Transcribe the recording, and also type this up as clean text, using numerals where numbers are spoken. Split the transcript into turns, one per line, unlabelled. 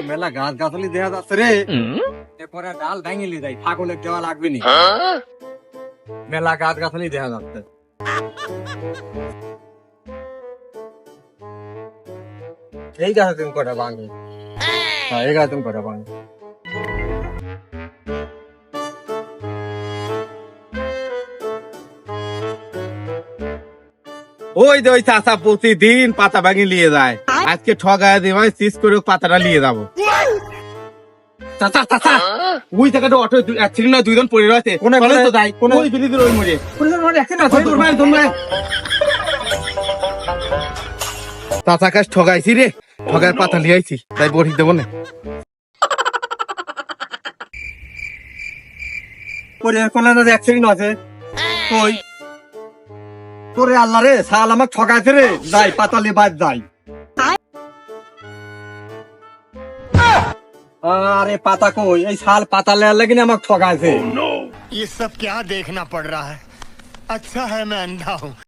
মেলা গাছ গাছালি দেখা যাচ্ছে রে। এরপরে ডাল ভাঙিলি যাই, ফাগলে দেওয়া লাগবে নি। মেলা গাছ গাছালি দেখা যাচ্ছে। এই গাছে তুমি কটা ভাঙি? হ্যাঁ, এই গাছে তুমি কটা ভাঙি?
ওই যে ওই চাচা প্রতিদিন পাতা ভাঙি নিয়ে যায়, আজকে ঠগায় দিয়ে ভাই চিজ করে পাতাটা নিয়ে যাবো। চাচা চাচা ওই জায়গাটা অটো অ্যাক্সিডেন্ট না, দুইজন পড়ে রয়েছে। চলেন তো যাই, ওই বিলিদের ওই মোড়ে। চাচা কাজ ঠগাইছি রে, ঠগায় পাতা নিয়ে আইছি, তাই বড়ি দেবো না।
অ্যাক্সিডেন্ট আছে কই? তোরে আল্লাহ রে, শাল আমাকে ঠকাইছে রে। যাই পাতালি বাদ যাই। আরে পাতা কই? এই শাল পাতা লেয়ার লাগিনি আমাকে ঠকাইছে।
ये सब क्या देखना पड़ रहा है? अच्छा है मैं अंधा हूँ।